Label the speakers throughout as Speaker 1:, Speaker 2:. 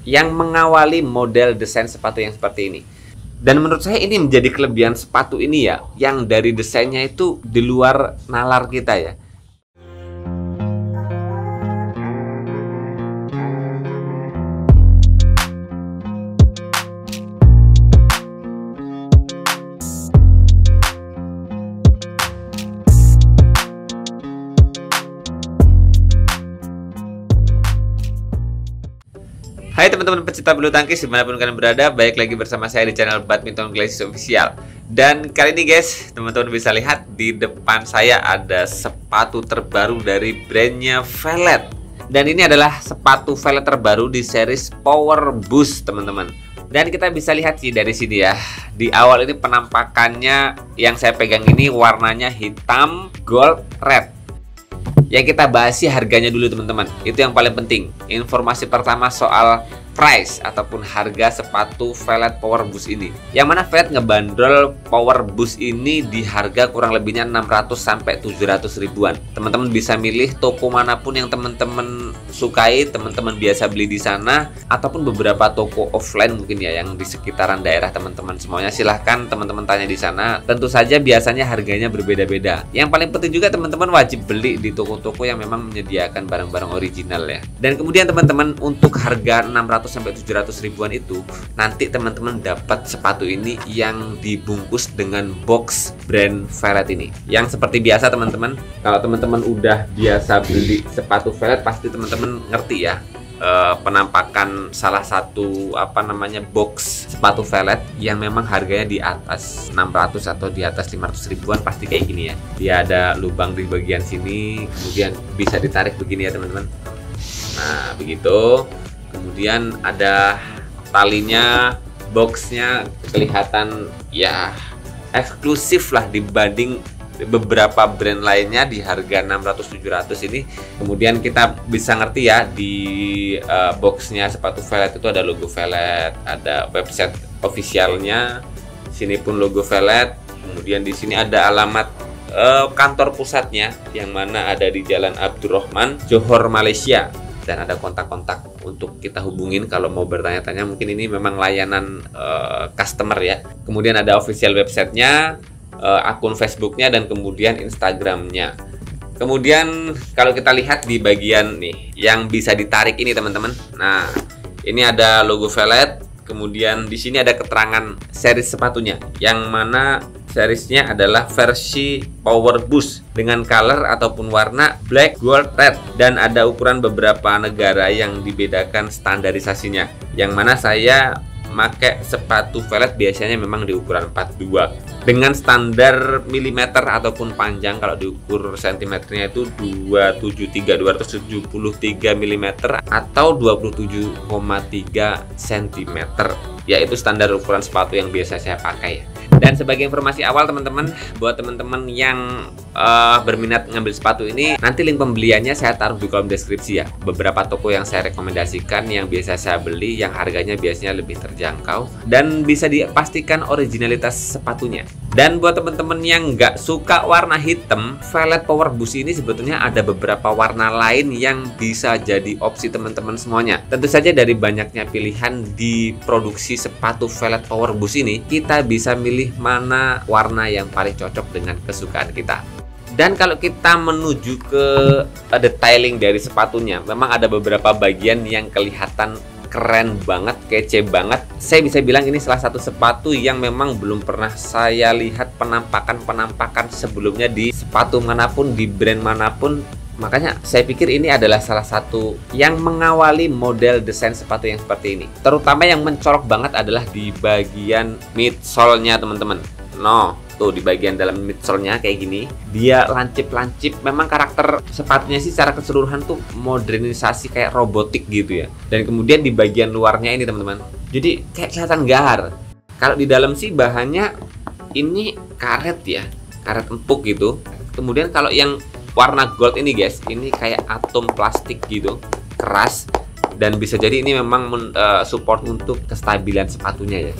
Speaker 1: yang mengawali model desain sepatu yang seperti ini. Dan menurut saya ini menjadi kelebihan sepatu ini ya, yang dari desainnya itu di luar nalar kita ya. Hai teman-teman pecinta bulu tangkis dimanapun kalian berada, baik lagi bersama saya di channel Badminton Glacis Official. Dan kali ini guys, teman-teman bisa lihat di depan saya ada sepatu terbaru dari brandnya Velet. Dan ini adalah sepatu Velet terbaru di series Power Boost teman-teman. Dan kita bisa lihat sih dari sini ya, di awal ini penampakannya yang saya pegang ini warnanya hitam, gold, red. Yang kita bahas sih harganya dulu teman-teman. Itu yang paling penting. Informasi pertama soal price ataupun harga sepatu Velet Power Boost ini. Yang mana Velet ngebandrol Power Boost ini di harga kurang lebihnya 600 sampai 700 ribuan. Teman-teman bisa milih toko manapun yang teman-teman sukai, teman-teman biasa beli di sana, ataupun beberapa toko offline mungkin ya yang di sekitaran daerah teman-teman semuanya. Silahkan teman-teman tanya di sana. Tentu saja biasanya harganya berbeda-beda. Yang paling penting juga teman-teman wajib beli di toko-toko yang memang menyediakan barang-barang original ya. Dan kemudian teman-teman untuk harga 600 sampai 700 ribuan itu nanti teman-teman dapat sepatu ini yang dibungkus dengan box brand Velet ini. Yang seperti biasa teman-teman, kalau teman-teman udah biasa beli sepatu Velet pasti teman-teman ngerti ya penampakan salah satu box sepatu Velet yang memang harganya di atas 600 atau di atas 500 ribuan pasti kayak gini ya. Dia ada lubang di bagian sini, kemudian bisa ditarik begini ya teman-teman. Nah begitu. Kemudian ada talinya, boxnya kelihatan ya eksklusif lah dibanding beberapa brand lainnya di harga 600-700 ini. Kemudian kita bisa ngerti ya di boxnya sepatu Velet itu ada logo Velet, ada website officialnya, sini pun logo Velet. Kemudian di sini ada alamat kantor pusatnya yang mana ada di Jalan Abdurrahman, Johor, Malaysia. Dan ada kontak-kontak untuk kita hubungin kalau mau bertanya-tanya. Mungkin ini memang layanan customer ya. Kemudian ada official websitenya, akun Facebooknya, dan kemudian Instagramnya. Kemudian kalau kita lihat di bagian nih yang bisa ditarik ini teman-teman. Nah ini ada logo Velet. Kemudian di sini ada keterangan series sepatunya, yang mana seriesnya adalah versi Power Boost dengan color ataupun warna black, gold, red, dan ada ukuran beberapa negara yang dibedakan standarisasinya. Yang mana saya pakai sepatu Velet biasanya memang di ukuran 42 dengan standar milimeter ataupun panjang. Kalau diukur sentimeternya itu 273 mm atau 27,3 cm, yaitu standar ukuran sepatu yang biasa saya pakai. Dan sebagai informasi awal teman-teman, buat teman-teman yang berminat ngambil sepatu ini, nanti link pembeliannya saya taruh di kolom deskripsi ya. Beberapa toko yang saya rekomendasikan yang biasa saya beli, yang harganya biasanya lebih terjangkau dan bisa dipastikan originalitas sepatunya. Dan buat teman-teman yang nggak suka warna hitam, Velet Power Boost ini sebetulnya ada beberapa warna lain yang bisa jadi opsi teman-teman semuanya. Tentu saja dari banyaknya pilihan di produksi sepatu Velet Power Boost ini, kita bisa milih mana warna yang paling cocok dengan kesukaan kita. Dan kalau kita menuju ke detailing dari sepatunya, memang ada beberapa bagian yang kelihatan keren banget, kece banget. Saya bisa bilang ini salah satu sepatu yang memang belum pernah saya lihat penampakan sebelumnya di sepatu manapun, di brand manapun. Makanya saya pikir ini adalah salah satu yang mengawali model desain sepatu yang seperti ini. Terutama yang mencolok banget adalah di bagian midsole-nya teman-teman. Tuh di bagian dalam midsole-nya kayak gini, dia lancip-lancip. Memang karakter sepatunya sih secara keseluruhan tuh modernisasi kayak robotik gitu ya. Dan kemudian di bagian luarnya ini teman-teman, jadi kayak kelihatan gahar. Kalau di dalam sih bahannya ini karet ya, karet empuk gitu. Kemudian kalau yang warna gold ini guys, ini kayak atom plastik gitu, keras. Dan bisa jadi ini memang support untuk kestabilan sepatunya ya.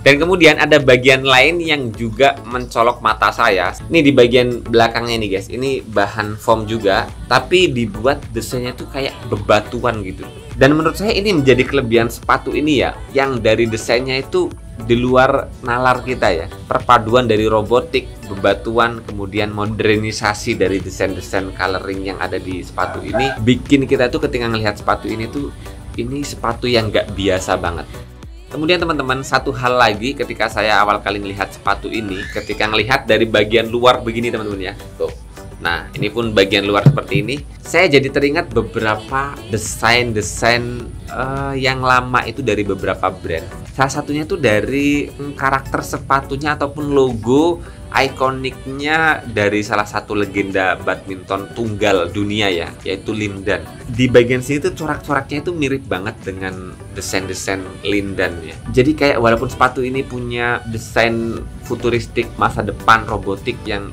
Speaker 1: Dan kemudian ada bagian lain yang juga mencolok mata saya. Ini di bagian belakangnya nih guys. Ini bahan foam juga, tapi dibuat desainnya tuh kayak bebatuan gitu. Dan menurut saya ini menjadi kelebihan sepatu ini ya, yang dari desainnya itu di luar nalar kita ya. Perpaduan dari robotik, bebatuan, kemudian modernisasi dari desain-desain coloring yang ada di sepatu ini, bikin kita tuh ketika ngelihat sepatu ini tuh, ini sepatu yang nggak biasa banget. Kemudian teman-teman, satu hal lagi ketika saya awal kali melihat sepatu ini, ketika melihat dari bagian luar begini teman-teman ya, tuh. Nah, ini pun bagian luar seperti ini. Saya jadi teringat beberapa desain-desain yang lama itu dari beberapa brand. Salah satunya itu dari karakter sepatunya ataupun logo ikoniknya dari salah satu legenda badminton tunggal dunia ya, yaitu Lin Dan. Di bagian sini tuh corak-coraknya itu mirip banget dengan desain-desain Lin Dan ya. Jadi kayak walaupun sepatu ini punya desain futuristik masa depan robotik yang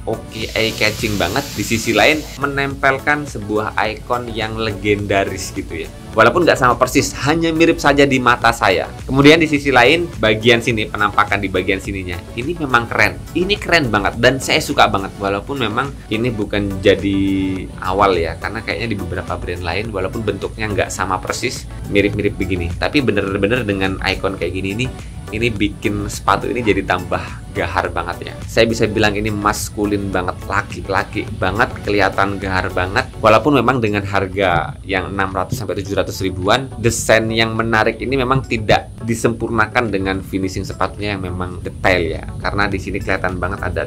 Speaker 1: oke, eye catching banget, di sisi lain menempelkan sebuah ikon yang legendaris gitu ya. Walaupun nggak sama persis, hanya mirip saja di mata saya. Kemudian di sisi lain, bagian sini, penampakan di bagian sininya, ini memang keren. Ini keren banget dan saya suka banget. Walaupun memang ini bukan jadi awal ya, karena kayaknya di beberapa brand lain, walaupun bentuknya nggak sama persis, mirip-mirip begini. Tapi bener-bener dengan ikon kayak gini ini bikin sepatu ini jadi tambah gahar banget ya. Saya bisa bilang ini maskulin banget, laki-laki banget, kelihatan gahar banget. Walaupun memang dengan harga yang 600 sampai 700 ribuan, desain yang menarik ini memang tidak disempurnakan dengan finishing sepatunya yang memang detail ya. Karena di sini kelihatan banget ada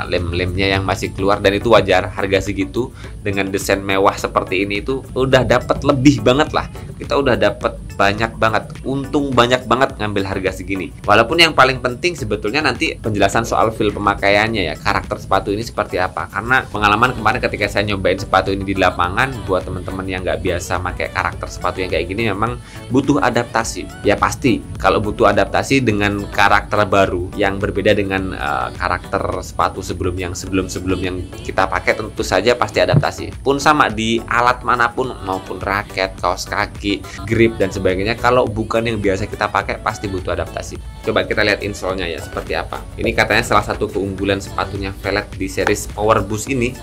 Speaker 1: lem-lemnya yang masih keluar, dan itu wajar. Harga segitu dengan desain mewah seperti ini itu udah dapat lebih banget lah. Kita udah dapat banyak banget, untung banyak banget ngambil harga segini. Walaupun yang paling penting sebetulnya nanti penjelasan soal feel pemakaiannya ya, karakter sepatu ini seperti apa. Karena pengalaman kemarin ketika saya nyobain sepatu ini di lapangan, buat teman-teman yang nggak biasa pakai karakter sepatu yang kayak gini memang butuh adaptasi. Ya pasti, kalau butuh adaptasi dengan karakter baru yang berbeda dengan karakter sepatu sebelum yang kita pakai, tentu saja pasti adaptasi. Pun sama di alat manapun, maupun raket, kaos kaki, grip dan sebagainya, kalau bukan yang biasa kita pakai pasti butuh adaptasi. Coba kita lihat insole-nya ya seperti apa. Ini katanya salah satu keunggulan sepatunya Velet di series Power Boost ini.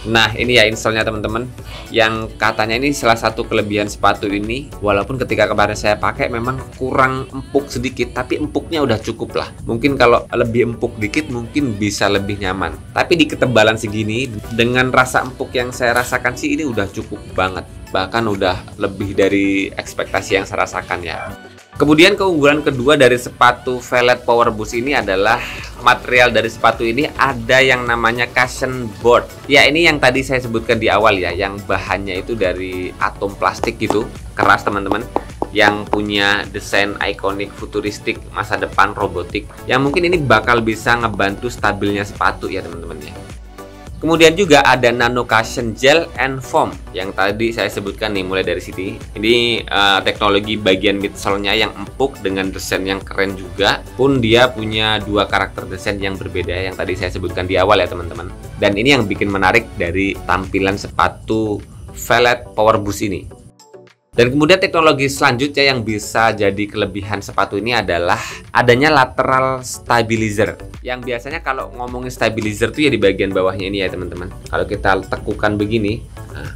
Speaker 1: Nah, ini ya insole-nya teman-teman. Yang katanya ini salah satu kelebihan sepatu ini, walaupun ketika kemarin saya pakai memang kurang empuk sedikit, tapi empuknya udah cukup lah. Mungkin kalau lebih empuk dikit mungkin bisa lebih nyaman. Tapi di ketebalan segini, dengan rasa empuk yang saya rasakan sih ini udah cukup banget. Bahkan udah lebih dari ekspektasi yang saya rasakan ya. Kemudian keunggulan kedua dari sepatu Velet Power Boost ini adalah material dari sepatu ini ada yang namanya cushion board. Ya, ini yang tadi saya sebutkan di awal ya, yang bahannya itu dari atom plastik gitu, keras teman-teman, yang punya desain ikonik futuristik masa depan robotik, yang mungkin ini bakal bisa ngebantu stabilnya sepatu ya teman-teman ya. Kemudian juga ada nano cushion gel and foam yang tadi saya sebutkan nih, mulai dari sini. Ini teknologi bagian midsole-nya yang empuk dengan desain yang keren juga. Pun dia punya dua karakter desain yang berbeda yang tadi saya sebutkan di awal ya teman-teman. Dan ini yang bikin menarik dari tampilan sepatu Velet Power Boost ini. Dan kemudian teknologi selanjutnya yang bisa jadi kelebihan sepatu ini adalah adanya lateral stabilizer. Yang biasanya kalau ngomongin stabilizer tuh ya di bagian bawahnya ini ya teman-teman. Kalau kita tekukan begini, nah,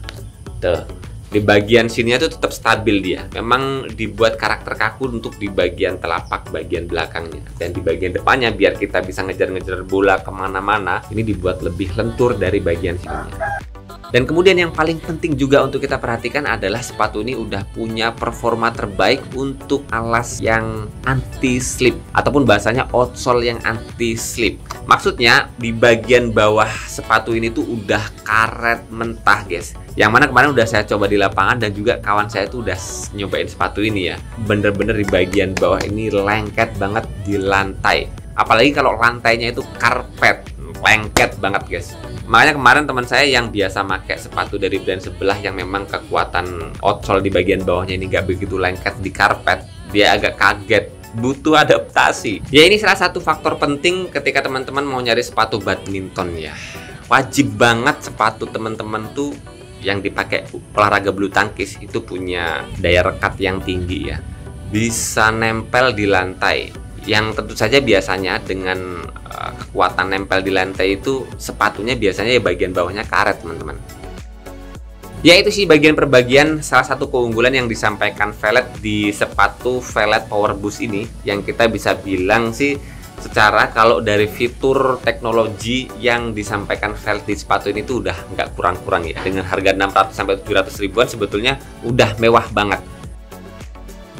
Speaker 1: tuh di bagian sininya tuh tetap stabil dia. Memang dibuat karakter kaku untuk di bagian telapak bagian belakangnya. Dan di bagian depannya biar kita bisa ngejar-ngejar bola kemana-mana, ini dibuat lebih lentur dari bagian sininya. Dan kemudian yang paling penting juga untuk kita perhatikan adalah sepatu ini udah punya performa terbaik untuk alas yang anti slip, ataupun bahasanya outsole yang anti slip. Maksudnya di bagian bawah sepatu ini tuh udah karet mentah guys. Yang mana kemarin udah saya coba di lapangan dan juga kawan saya tuh udah nyobain sepatu ini ya. Bener-bener di bagian bawah ini lengket banget di lantai. Apalagi kalau lantainya itu karpet, lengket banget guys. Makanya kemarin teman saya yang biasa pakai sepatu dari brand sebelah yang memang kekuatan outsole di bagian bawahnya ini gak begitu lengket di karpet, dia agak kaget, butuh adaptasi. Ya ini salah satu faktor penting ketika teman-teman mau nyari sepatu badminton ya. Wajib banget sepatu teman-teman tuh yang dipakai olahraga bulu tangkis itu punya daya rekat yang tinggi ya. Bisa nempel di lantai. Yang tentu saja biasanya dengan kekuatan nempel di lantai itu sepatunya biasanya ya bagian bawahnya karet, teman-teman. Ya itu sih bagian per bagian salah satu keunggulan yang disampaikan Velet di sepatu Velet Power Boost ini, yang kita bisa bilang sih secara kalau dari fitur teknologi yang disampaikan Velet di sepatu ini tuh udah nggak kurang-kurang ya. Dengan harga 600 sampai 700 ribuan sebetulnya udah mewah banget.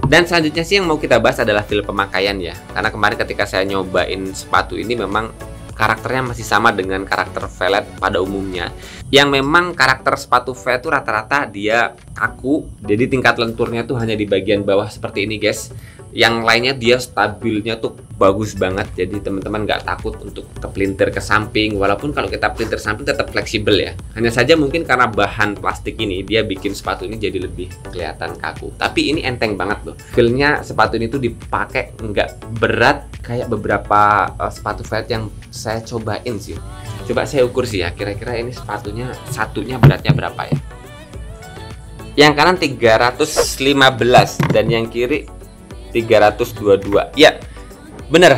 Speaker 1: Dan selanjutnya sih yang mau kita bahas adalah feel pemakaian ya. Karena kemarin ketika saya nyobain sepatu ini memang karakternya masih sama dengan karakter Velet pada umumnya. Yang memang karakter sepatu Velet itu rata-rata dia kaku. Jadi tingkat lenturnya tuh hanya di bagian bawah seperti ini guys. Yang lainnya dia stabilnya tuh bagus banget. Jadi teman-teman nggak takut untuk kepelintir ke samping. Walaupun kalau kita pelintir samping tetap fleksibel ya. Hanya saja mungkin karena bahan plastik ini dia bikin sepatu ini jadi lebih kelihatan kaku. Tapi ini enteng banget loh. Feel-nya sepatu ini tuh dipakai nggak berat kayak beberapa sepatu Velet yang saya cobain sih. Coba saya ukur sih ya. Kira-kira ini sepatunya satunya beratnya berapa ya? Yang kanan 315 dan yang kiri 322. Ya, bener.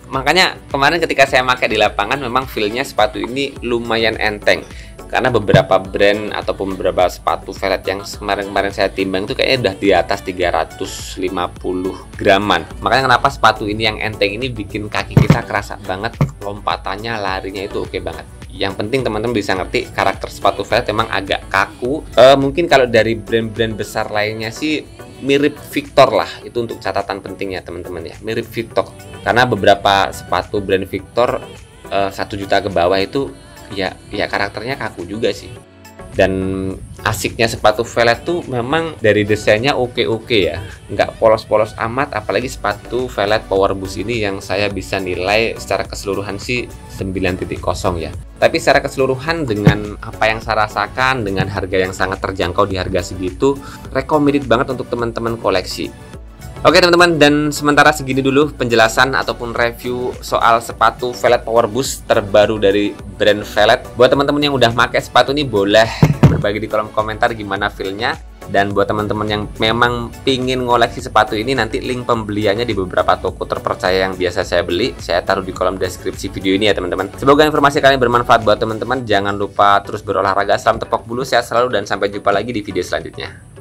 Speaker 1: Makanya kemarin ketika saya pakai di lapangan memang feel-nya sepatu ini lumayan enteng. Karena beberapa brand ataupun beberapa sepatu Velet yang kemarin-kemarin saya timbang itu kayaknya udah di atas 350 graman. Makanya kenapa sepatu ini yang enteng ini bikin kaki kita kerasa banget, lompatannya, larinya itu oke banget. Yang penting teman-teman bisa ngerti karakter sepatu Velet memang agak kaku. Mungkin kalau dari brand-brand besar lainnya sih mirip Victor lah, itu untuk catatan penting ya teman-teman ya, mirip Victor. Karena beberapa sepatu brand Victor 1 juta ke bawah itu ya karakternya kaku juga sih. Dan asiknya sepatu Velet tuh memang dari desainnya oke-oke ya, nggak polos-polos amat. Apalagi sepatu Velet Power Boost ini yang saya bisa nilai secara keseluruhan sih 9.0 ya. Tapi secara keseluruhan dengan apa yang saya rasakan, dengan harga yang sangat terjangkau di harga segitu, recommended banget untuk teman-teman koleksi. Oke teman-teman, dan sementara segini dulu penjelasan ataupun review soal sepatu Velet Power Boost terbaru dari brand Velet. Buat teman-teman yang udah pakai sepatu ini boleh berbagi di kolom komentar gimana feel-nya. Dan buat teman-teman yang memang pingin ngoleksi sepatu ini, nanti link pembeliannya di beberapa toko terpercaya yang biasa saya beli, saya taruh di kolom deskripsi video ini ya teman-teman. Semoga informasi kalian bermanfaat buat teman-teman. Jangan lupa terus berolahraga, salam tepok bulu, sehat selalu, dan sampai jumpa lagi di video selanjutnya.